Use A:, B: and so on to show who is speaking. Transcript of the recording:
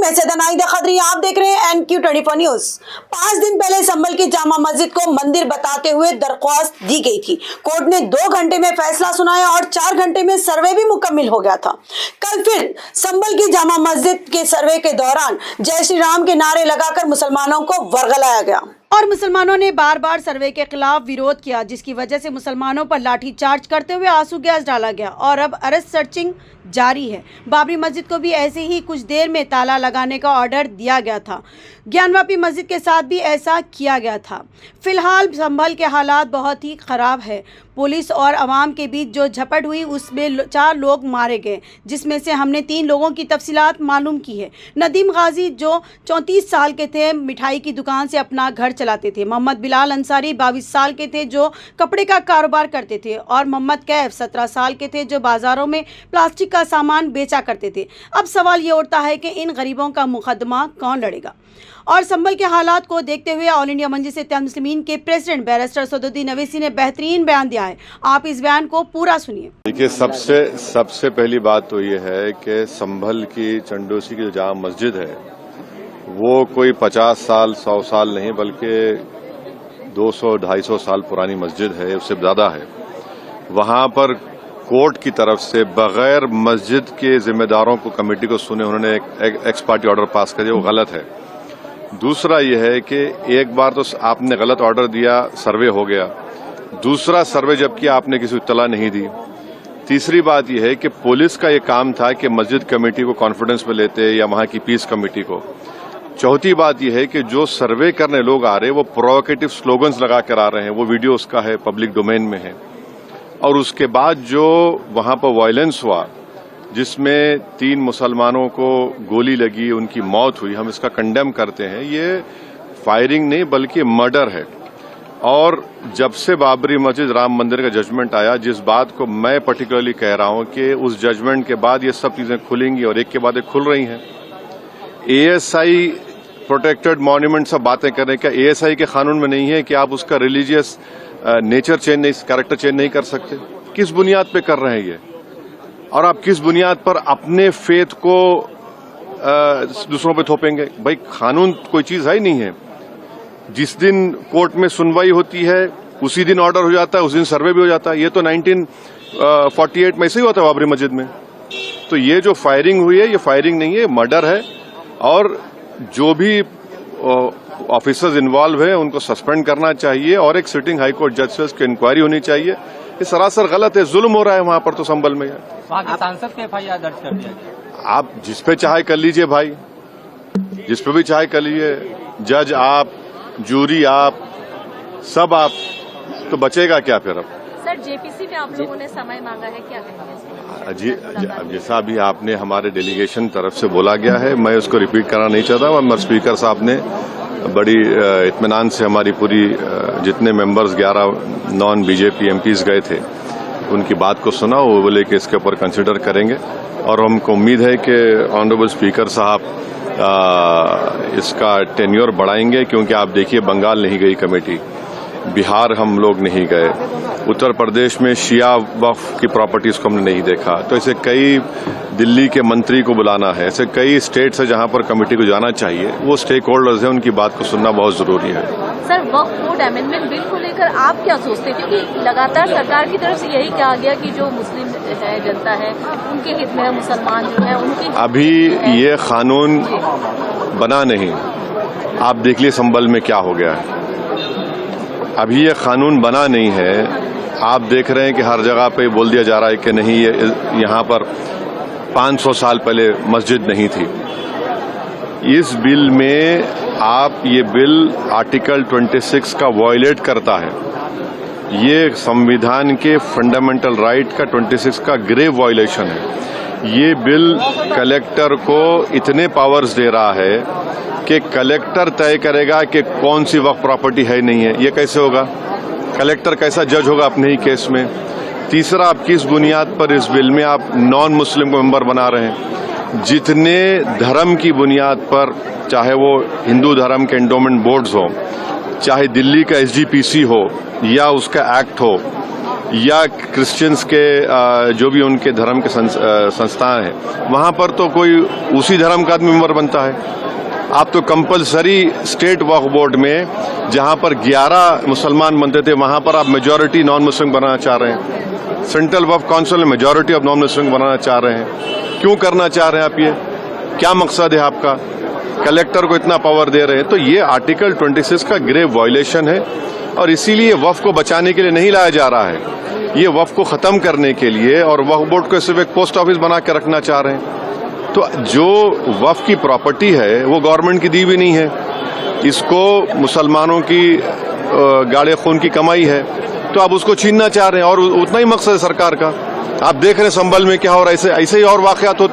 A: मैं सदनाइदा खदरी, आप देख रहे हैं NQ24 न्यूज। 5 दिन पहले संभल की जामा मस्जिद को मंदिर बताते हुए दरख्वास्त दी गई थी। कोर्ट ने 2 घंटे में फैसला सुनाया और 4 घंटे में सर्वे भी मुकम्मल हो गया था। कल फिर संभल की जामा मस्जिद के सर्वे के दौरान जय श्री राम के नारे लगाकर मुसलमानों को वर्गलाया गया और मुसलमानों ने बार बार सर्वे के खिलाफ विरोध किया, जिसकी वजह से मुसलमानों पर लाठीचार्ज करते हुए आंसू गैस डाला गया और अब अरेस्ट सर्चिंग जारी है। बाबरी मस्जिद को भी ऐसे ही कुछ देर में ताला लगाने का ऑर्डर दिया गया था। ज्ञानवापी मस्जिद के साथ भी ऐसा किया गया था। फिलहाल संभल के हालात बहुत ही खराब है। पुलिस और अवाम के बीच जो झपट हुई उसमें 4 लोग मारे गए, जिसमें से हमने 3 लोगों की तफसीलात मालूम की है। नदीम गाजी जो 34 साल के थे, मिठाई की दुकान से अपना घर चलाते थे। मोहम्मद बिलाल अंसारी 22 साल के थे जो कपड़े का कारोबार करते थे और मोहम्मद कैफ 17 साल के थे जो बाजारों में प्लास्टिक का सामान बेचा करते थे। अब सवाल ये उठता है कि इन गरीबों का मुकदमा कौन लड़ेगा। और संभल के हालात को देखते हुए ऑल इंडिया मंजिल इत्तेहाद मुस्लिमीन के प्रेसिडेंट बैरिस्टर सदुद्दीन अवैसी ने बेहतरीन बयान दिया है। आप इस बयान को पूरा सुनिए।
B: देखिए, सबसे पहली बात तो ये है कि संभल की चंडोसी की जो जामा मस्जिद है वो कोई 50 साल 100 साल नहीं बल्कि 200-250 साल पुरानी मस्जिद है, उससे ज़्यादा है। वहाँ पर कोर्ट की तरफ से बगैर मस्जिद के जिम्मेदारों को कमेटी को सुने उन्होंने एक एक्स पार्टी ऑर्डर पास कर दिया, वो गलत है। दूसरा ये है कि एक बार तो आपने गलत ऑर्डर दिया, सर्वे हो गया। दूसरा सर्वे जब किया आपने किसी को इत्तला नहीं दी। तीसरी बात यह है कि पुलिस का ये काम था कि मस्जिद कमेटी को कॉन्फिडेंस में लेते या वहाँ की पीस कमेटी को। चौथी बात यह है कि जो सर्वे करने लोग आ रहे हैं वो प्रोवोकेटिव स्लोगन्स लगा कर आ रहे हैं, वो वीडियो उसका है, पब्लिक डोमेन में है। और उसके बाद जो वहाँ पर वायलेंस हुआ जिसमें 3 मुसलमानों को गोली लगी, उनकी मौत हुई, हम इसका कंडेम करते हैं। ये फायरिंग नहीं बल्कि मर्डर है। और जब से बाबरी मस्जिद राम मंदिर का जजमेंट आया, जिस बात को मैं पर्टिकुलरली कह रहा हूं कि उस जजमेंट के बाद ये सब चीजें खुलेंगी और एक के बाद एक खुल रही हैं। ASI प्रोटेक्टेड मॉन्यूमेंट सब बातें कर रहे हैं, क्या ASI के कानून में नहीं है कि आप उसका रिलीजियस नेचर चेंज नहीं, कैरेक्टर चेंज नहीं कर सकते? किस बुनियाद पे कर रहे हैं ये? और आप किस बुनियाद पर अपने फेथ को दूसरों पे थोपेंगे? भाई, कानून कोई चीज है ही नहीं है। जिस दिन कोर्ट में सुनवाई होती है उसी दिन ऑर्डर हो जाता है, उस दिन सर्वे भी हो जाता है। ये तो 1948 में ऐसे ही होता है बाबरी मस्जिद में। तो ये जो फायरिंग हुई है ये फायरिंग नहीं है, मर्डर है। और जो भी ऑफिसर्स इन्वॉल्व है उनको सस्पेंड करना चाहिए और एक सिटिंग हाईकोर्ट जज से उसकी इंक्वायरी होनी चाहिए। ये सरासर गलत है, जुल्म हो रहा है वहां पर तो संभल में।
C: सांसद के FIR दर्ज कर दिया गया।
B: आप जिस पे चाहे कर लीजिए भाई, जिस पे भी चाहे कर लीजिए, जज आप, जूरी आप, सब आप, तो बचेगा क्या फिर? अब
D: सर, JPC में आप लोगों ने समय मांगा है, क्या कहेंगे?
B: जी, जैसा भी आपने हमारे डेलीगेशन तरफ से बोला गया है, मैं उसको रिपीट करना नहीं चाहता। मगर स्पीकर साहब ने बड़ी इत्मीनान से हमारी पूरी जितने मेंबर्स 11 नॉन BJP MPs गए थे उनकी बात को सुना। वो बोले कि इसके ऊपर कंसिडर करेंगे और हमको उम्मीद है कि ऑनरेबल स्पीकर साहब इसका टेन्योर बढ़ाएंगे, क्योंकि आप देखिए बंगाल नहीं गई कमेटी, बिहार हम लोग नहीं गए, उत्तर प्रदेश में शिया वक्फ की प्रॉपर्टीज को हमने नहीं देखा। तो ऐसे कई, दिल्ली के मंत्री को बुलाना है, ऐसे कई स्टेट्स है जहां पर कमेटी को जाना चाहिए। वो स्टेक होल्डर्स हैं, उनकी बात को सुनना बहुत जरूरी है।
D: सर, वक्फ बोर्ड अमेंडमेंट बिल को लेकर आप क्या सोचते हैं? क्योंकि लगातार सरकार की तरफ से यही कहा गया कि जो मुस्लिम है, जनता है, उनके हित में है, मुसलमान जो है उनके
B: अभी ये कानून बना नहीं। आप देख लिए संभल में क्या हो गया है। अभी ये कानून बना नहीं है। आप देख रहे हैं कि हर जगह पे बोल दिया जा रहा है कि नहीं, ये यहाँ पर 500 साल पहले मस्जिद नहीं थी। इस बिल में आप, ये बिल आर्टिकल 26 का वायलेट करता है। ये संविधान के फंडामेंटल राइट का 26 का ग्रेव वायलेशन है। ये बिल कलेक्टर को इतने पावर्स दे रहा है कि कलेक्टर तय करेगा कि कौन सी वक्फ प्रॉपर्टी है नहीं है। ये कैसे होगा? कलेक्टर कैसा जज होगा अपने ही केस में? तीसरा, आप किस बुनियाद पर इस बिल में आप नॉन मुस्लिम को मेंबर बना रहे हैं? जितने धर्म की बुनियाद पर, चाहे वो हिंदू धर्म के एंडोमेंट बोर्ड्स हो, चाहे दिल्ली का SGPC हो या उसका एक्ट हो, या क्रिश्चियंस के जो भी उनके धर्म के संस्थाएं हैं, वहां पर तो कोई उसी धर्म का आदमी मेंबर बनता है। आप तो कंपलसरी स्टेट वक्फ बोर्ड में जहां पर 11 मुसलमान बनते थे, वहां पर आप मेजॉरिटी नॉन मुस्लिम बनाना चाह रहे हैं। सेंट्रल वक्फ काउंसिल में मेजॉरिटी ऑफ नॉन मुस्लिम बनाना चाह रहे हैं। क्यों करना चाह रहे हैं आप? ये क्या मकसद है आपका? कलेक्टर को इतना पावर दे रहे हैं, तो ये आर्टिकल 26 का ग्रेव वायलेशन है और इसीलिए वक्फ को बचाने के लिए नहीं लाया जा रहा है, ये वक्फ को खत्म करने के लिए, और वक्फ बोर्ड को सिर्फ एक पोस्ट ऑफिस बना के रखना चाह रहे हैं। तो जो वक्फ की प्रॉपर्टी है वो गवर्नमेंट की दी भी नहीं है, इसको मुसलमानों की गाड़े खून की कमाई है, तो आप उसको छीनना चाह रहे हैं और उतना ही मकसद है सरकार का। आप देख रहे हैं संभल में क्या हो रहा है, ऐसे ही और वाकयात होते